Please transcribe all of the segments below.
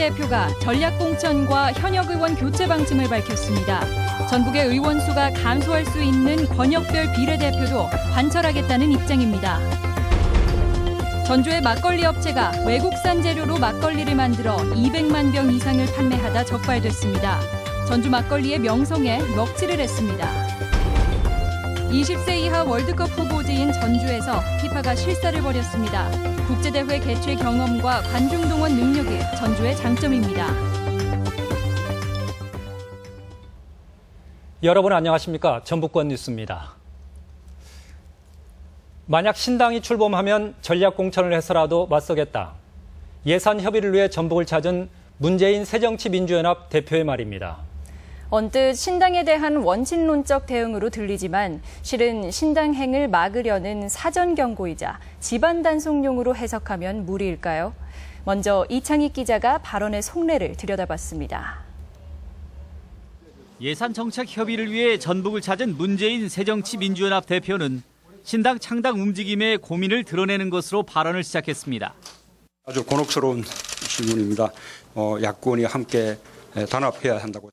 비례대표가 전략공천과 현역 의원 교체 방침을 밝혔습니다. 전북의 의원 수가 감소할 수 있는 권역별 비례대표도 관철하겠다는 입장입니다. 전주의 막걸리 업체가 외국산 재료로 막걸리를 만들어 200만 병 이상을 판매하다 적발됐습니다. 전주 막걸리의 명성에 먹칠을 했습니다. 20세 이하 월드컵 후보지인 전주에서 피파가 실사를 벌였습니다. 국제대회 개최 경험과 관중 동원 능력이 전주의 장점입니다. 여러분 안녕하십니까? 전북권 뉴스입니다. 만약 신당이 출범하면 전략공천을 해서라도 맞서겠다. 예산 협의를 위해 전북을 찾은 문재인 새정치민주연합 대표의 말입니다. 언뜻 신당에 대한 원칙론적 대응으로 들리지만 실은 신당행을 막으려는 사전 경고이자 집안 단속용으로 해석하면 무리일까요? 먼저 이창익 기자가 발언의 속내를 들여다봤습니다. 예산 정책 협의를 위해 전북을 찾은 문재인 새정치민주연합 대표는 신당 창당 움직임의 고민을 드러내는 것으로 발언을 시작했습니다. 아주 곤혹스러운 질문입니다. 야권이 함께 단합해야 한다고.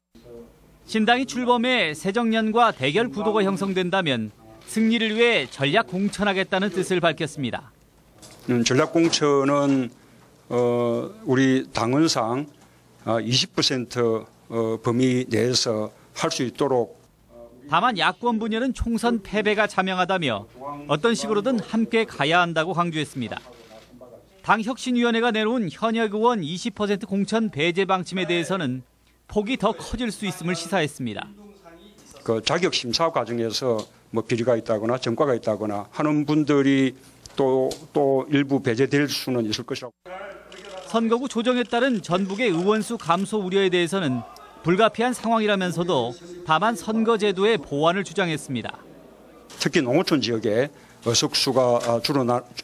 신당이 출범해 새정년과 대결 구도가 형성된다면 승리를 위해 전략 공천하겠다는 뜻을 밝혔습니다. 전략 공천은 우리 당헌상 20% 범위 내에서 할 수 있도록. 다만 야권 분열은 총선 패배가 자명하다며 어떤 식으로든 함께 가야 한다고 강조했습니다. 당 혁신위원회가 내놓은 현역 의원 20% 공천 배제 방침에 대해서는 폭이 더 커질 수 있음을 시사했습니다. 그 자격 심사 과정에서 뭐 비리가 있다거나 전과가 있다거나 하는 분들이 또 일부 배제될 수는 있을 것이라고. 선거구 조정에 따른 전북의 의원수 감소 우려에 대해서는 불가피한 상황이라면서도 다만 선거제도의 보완을 주장했습니다. 특히 농어촌 지역에 의석수가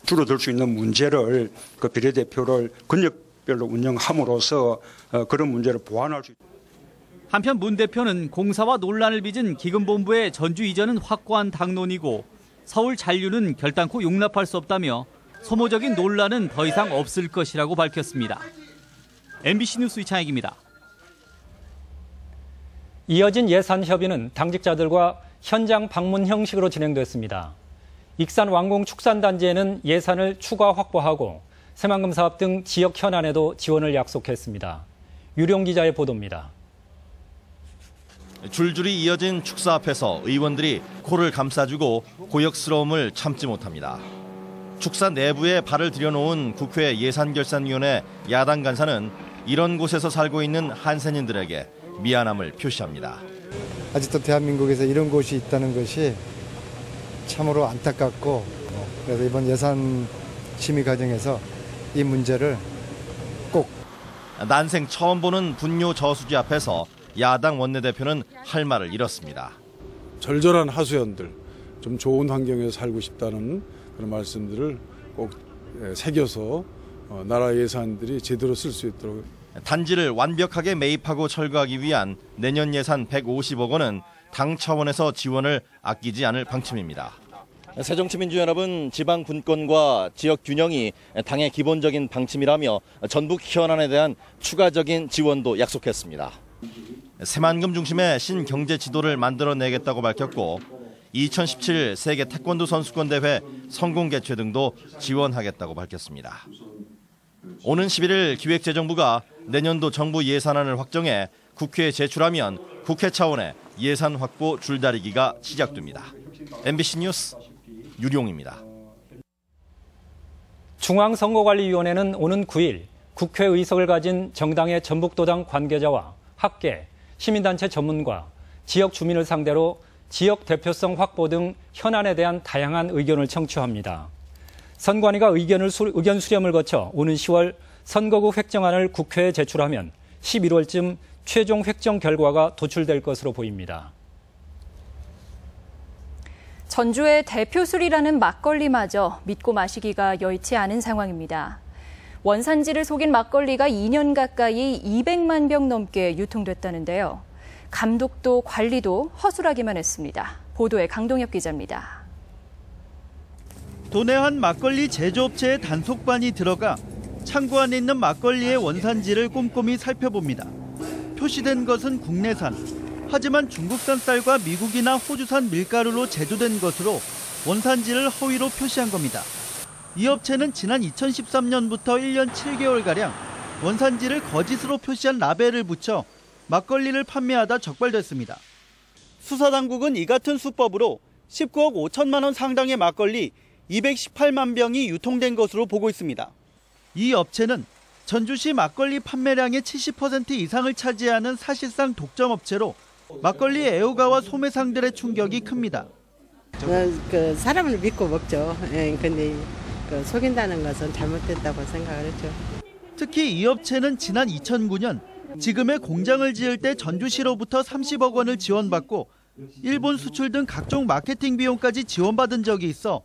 줄어들 수 있는 문제를 그 비례대표를 권역별로 운영함으로써 그런 문제를 보완할 수 있습니다. 한편 문 대표는 공사와 논란을 빚은 기금본부의 전주 이전은 확고한 당론이고 서울 잔류는 결단코 용납할 수 없다며 소모적인 논란은 더 이상 없을 것이라고 밝혔습니다. MBC 뉴스 이창익입니다. 이어진 예산 협의는 당직자들과 현장 방문 형식으로 진행됐습니다. 익산 완공축산단지에는 예산을 추가 확보하고 새만금 사업 등 지역 현안에도 지원을 약속했습니다. 유룡 기자의 보도입니다. 줄줄이 이어진 축사 앞에서 의원들이 코를 감싸주고 고역스러움을 참지 못합니다. 축사 내부에 발을 들여놓은 국회 예산결산위원회 야당 간사는 이런 곳에서 살고 있는 한센인들에게 미안함을 표시합니다. 아직도 대한민국에서 이런 곳이 있다는 것이 참으로 안타깝고, 그래서 이번 예산 심의 과정에서 이 문제를 꼭. 난생 처음 보는 분뇨 저수지 앞에서 야당 원내대표는 할 말을 잃었습니다. 절절한 하수연들, 좀 좋은 환경에서 살고 싶다는 그런 말씀들을 꼭 새겨서 나라 예산들이 제대로 쓸 수 있도록. 단지를 완벽하게 매입하고 철거하기 위한 내년 예산 150억 원은 당 차원에서 지원을 아끼지 않을 방침입니다. 새정치민주연합은 지방 분권과 지역 균형이 당의 기본적인 방침이라며 전북 현안에 대한 추가적인 지원도 약속했습니다. 새만금 중심의 신경제 지도를 만들어내겠다고 밝혔고 2017 세계 태권도 선수권 대회 성공 개최 등도 지원하겠다고 밝혔습니다. 오는 11일 기획재정부가 내년도 정부 예산안을 확정해 국회에 제출하면 국회 차원의 예산 확보 줄다리기가 시작됩니다. MBC 뉴스 유룡입니다. 중앙선거관리위원회는 오는 9일 국회의석을 가진 정당의 전북도당 관계자와 학계, 시민단체 전문가, 지역 주민을 상대로 지역 대표성 확보 등 현안에 대한 다양한 의견을 청취합니다. 선관위가 의견 수렴을 거쳐 오는 10월 선거구 획정안을 국회에 제출하면 11월쯤 최종 획정 결과가 도출될 것으로 보입니다. 전주의 대표술이라는 막걸리마저 믿고 마시기가 여의치 않은 상황입니다. 원산지를 속인 막걸리가 2년 가까이 200만 병 넘게 유통됐다는데요. 감독도 관리도 허술하기만 했습니다. 보도에 강동엽 기자입니다. 도내한 막걸리 제조업체의 단속반이 들어가 창고 안에 있는 막걸리의 원산지를 꼼꼼히 살펴봅니다. 표시된 것은 국내산. 하지만 중국산 쌀과 미국이나 호주산 밀가루로 제조된 것으로 원산지를 허위로 표시한 겁니다. 이 업체는 지난 2013년부터 1년 7개월가량 원산지를 거짓으로 표시한 라벨을 붙여 막걸리를 판매하다 적발됐습니다. 수사당국은 이 같은 수법으로 19억 5천만 원 상당의 막걸리 218만 병이 유통된 것으로 보고 있습니다. 이 업체는 전주시 막걸리 판매량의 70% 이상을 차지하는 사실상 독점업체로 막걸리 애호가와 소매상들의 충격이 큽니다. 사람을 믿고 먹죠. 근데 속인다는 것은 잘못됐다고 생각을 했죠. 특히 이 업체는 지난 2009년 지금의 공장을 지을 때 전주시로부터 30억 원을 지원받고 일본 수출 등 각종 마케팅 비용까지 지원받은 적이 있어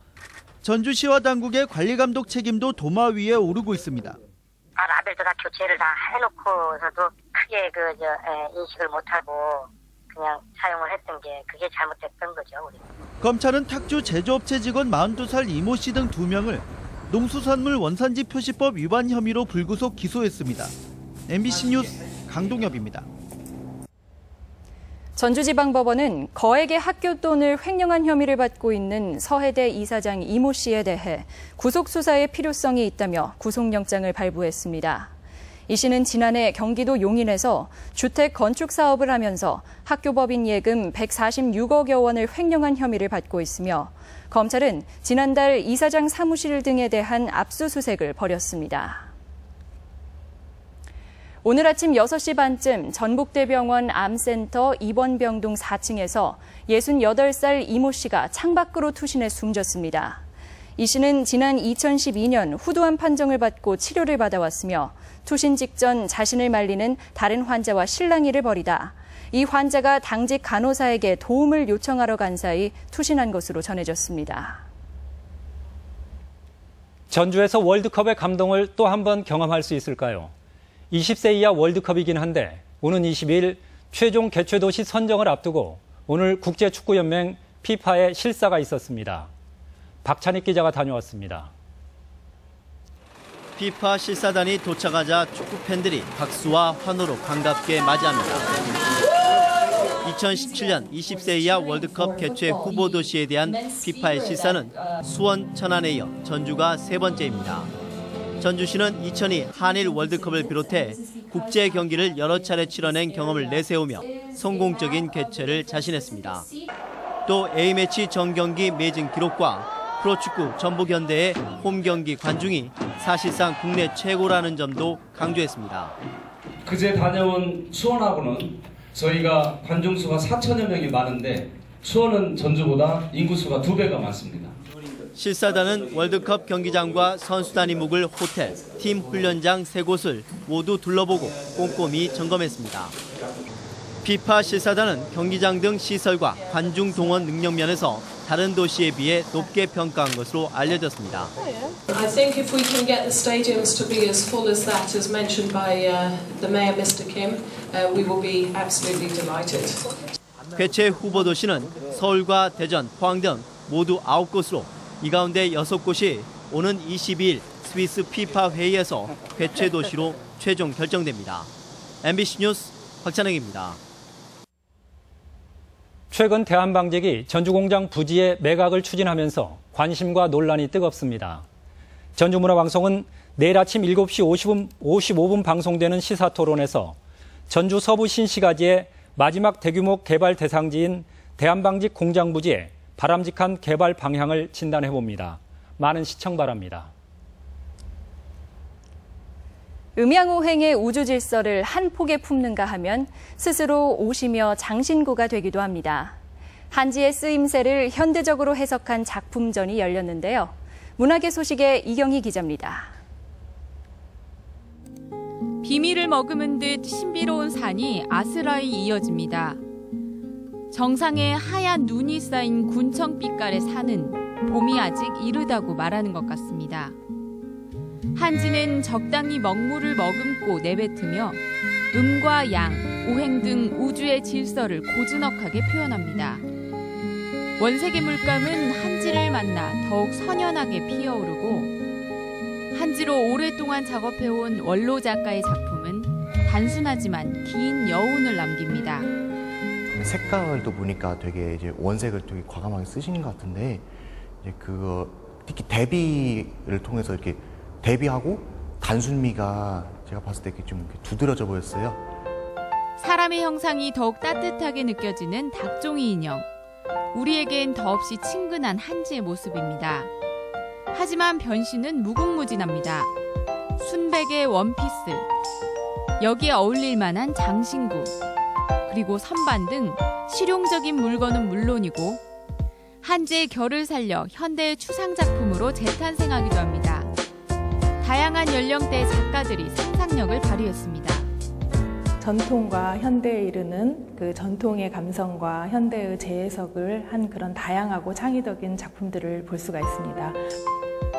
전주시와 당국의 관리감독 책임도 도마 위에 오르고 있습니다. 라벨도 다 교체를 다 해놓고서도 크게 인식을 못하고 그냥 사용을 했던 게 그게 잘못됐던 거죠. 우리. 검찰은 탁주 제조업체 직원 42살 이모 씨 등 2명을 농수산물 원산지 표시법 위반 혐의로 불구속 기소했습니다. MBC 뉴스 강동엽입니다. 전주지방법원은 거액의 학교 돈을 횡령한 혐의를 받고 있는 서해대 이사장 이모 씨에 대해 구속수사의 필요성이 있다며 구속영장을 발부했습니다. 이 씨는 지난해 경기도 용인에서 주택 건축 사업을 하면서 학교법인 예금 146억여 원을 횡령한 혐의를 받고 있으며 검찰은 지난달 이사장 사무실 등에 대한 압수수색을 벌였습니다. 오늘 아침 6시 반쯤 전북대병원 암센터 입원병동 4층에서 68살 이모 씨가 창밖으로 투신해 숨졌습니다. 이 씨는 지난 2012년 후두암 판정을 받고 치료를 받아왔으며 투신 직전 자신을 말리는 다른 환자와 실랑이를 벌이다 이 환자가 당직 간호사에게 도움을 요청하러 간 사이 투신한 것으로 전해졌습니다. 전주에서 월드컵의 감동을 또 한 번 경험할 수 있을까요? 20세 이하 월드컵이긴 한데 오는 22일 최종 개최도시 선정을 앞두고 오늘 국제축구연맹 피파의 실사가 있었습니다. 박찬익 기자가 다녀왔습니다. 피파 실사단이 도착하자 축구 팬들이 박수와 환호로 반갑게 맞이합니다. 2017년 20세 이하 월드컵 개최 후보 도시에 대한 피파의 실사는 수원, 천안에 이어 전주가 세 번째입니다. 전주시는 2002 한일 월드컵을 비롯해 국제 경기를 여러 차례 치러낸 경험을 내세우며 성공적인 개최를 자신했습니다. 또 A매치 전경기 매진 기록과 프로축구 전북현대의 홈경기 관중이 사실상 국내 최고라는 점도 강조했습니다. 그제 다녀온 수원하고는 저희가 관중수가 4천여 명이 많은데 수원은 전주보다 인구수가 2배가 많습니다. 실사단은 월드컵 경기장과 선수단이 묵을 호텔, 팀 훈련장 3곳을 모두 둘러보고 꼼꼼히 점검했습니다. 피파 실사단은 경기장 등 시설과 관중 동원 능력 면에서 다른 도시에 비해 높게 평가한 것으로 알려졌습니다. I think if we can get the stadiums to be as full as that, as mentioned by the Mayor, Mr. Kim, we will be absolutely delighted. 개최 후보 도시는 서울과 대전, 포항 등 모두 9곳으로 이 가운데 6곳이 오는 22일 스위스 피파 회의에서 개최 도시로 최종 결정됩니다. MBC 뉴스 박찬영입니다. 최근 대한방직이 전주공장 부지의 매각을 추진하면서 관심과 논란이 뜨겁습니다. 전주문화방송은 내일 아침 7시 55분 방송되는 시사토론에서 전주 서부 신시가지의 마지막 대규모 개발 대상지인 대한방직 공장 부지의 바람직한 개발 방향을 진단해봅니다. 많은 시청 바랍니다. 음양오행의 우주질서를 한 폭에 품는가 하면 스스로 오시며 장신구가 되기도 합니다. 한지의 쓰임새를 현대적으로 해석한 작품전이 열렸는데요. 문학의 소식에 이경희 기자입니다. 비밀을 머금은 듯 신비로운 산이 아스라이 이어집니다. 정상에 하얀 눈이 쌓인 군청빛깔의 산은 봄이 아직 이르다고 말하는 것 같습니다. 한지는 적당히 먹물을 머금고 내뱉으며 음과 양, 오행 등 우주의 질서를 고즈넉하게 표현합니다. 원색의 물감은 한지를 만나 더욱 선연하게 피어오르고 한지로 오랫동안 작업해온 원로 작가의 작품은 단순하지만 긴 여운을 남깁니다. 색깔도 보니까 되게 이제 원색을 되게 과감하게 쓰신 것 같은데, 이제 그거 특히 대비를 통해서 이렇게 대비하고 단순미가 제가 봤을 때 이렇게 좀 두드러져 보였어요. 사람의 형상이 더욱 따뜻하게 느껴지는 닭종이 인형. 우리에겐 더없이 친근한 한지의 모습입니다. 하지만 변신은 무궁무진합니다. 순백의 원피스, 여기에 어울릴 만한 장신구, 그리고 선반 등 실용적인 물건은 물론이고 한지의 결을 살려 현대의 추상작품으로 재탄생하기도 합니다. 다양한 연령대의 작가들이 상상력을 발휘했습니다. 전통과 현대에 이르는 그 전통의 감성과 현대의 재해석을 한 그런 다양하고 창의적인 작품들을 볼 수가 있습니다.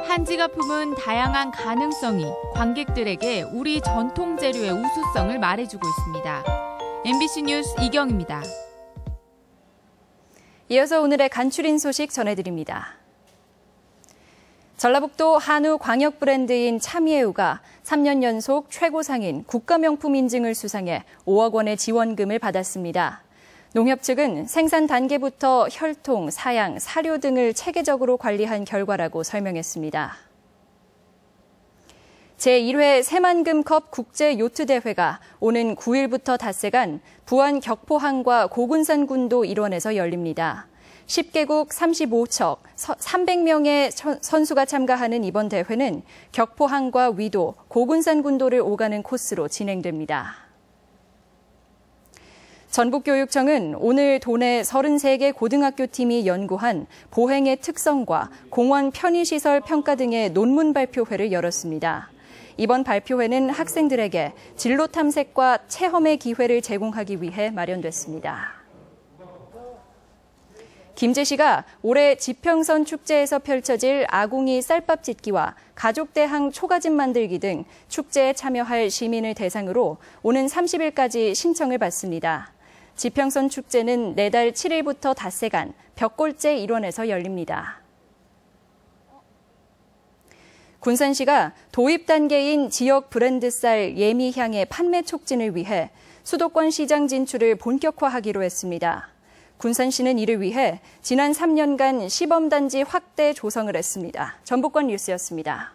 한지가 품은 다양한 가능성이 관객들에게 우리 전통 재료의 우수성을 말해주고 있습니다. MBC 뉴스 이경입니다. 이어서 오늘의 간추린 소식 전해드립니다. 전라북도 한우 광역 브랜드인 참이해우가 3년 연속 최고상인 국가명품 인증을 수상해 5억 원의 지원금을 받았습니다. 농협 측은 생산 단계부터 혈통, 사양, 사료 등을 체계적으로 관리한 결과라고 설명했습니다. 제1회 새만금컵 국제요트대회가 오는 9일부터 닷새간 부안 격포항과 고군산군도 일원에서 열립니다. 10개국 35척, 300명의 선수가 참가하는 이번 대회는 격포항과 위도, 고군산군도를 오가는 코스로 진행됩니다. 전북교육청은 오늘 도내 33개 고등학교 팀이 연구한 보행의 특성과 공원 편의시설 평가 등의 논문 발표회를 열었습니다. 이번 발표회는 학생들에게 진로 탐색과 체험의 기회를 제공하기 위해 마련됐습니다. 김제시가 올해 지평선 축제에서 펼쳐질 아궁이 쌀밥 짓기와 가족대항 초가집 만들기 등 축제에 참여할 시민을 대상으로 오는 30일까지 신청을 받습니다. 지평선 축제는 내달 7일부터 닷새간 벽골제 일원에서 열립니다. 군산시가 도입 단계인 지역 브랜드 쌀 예미향의 판매 촉진을 위해 수도권 시장 진출을 본격화하기로 했습니다. 군산시는 이를 위해 지난 3년간 시범단지 확대 조성을 했습니다. 전북권 뉴스였습니다.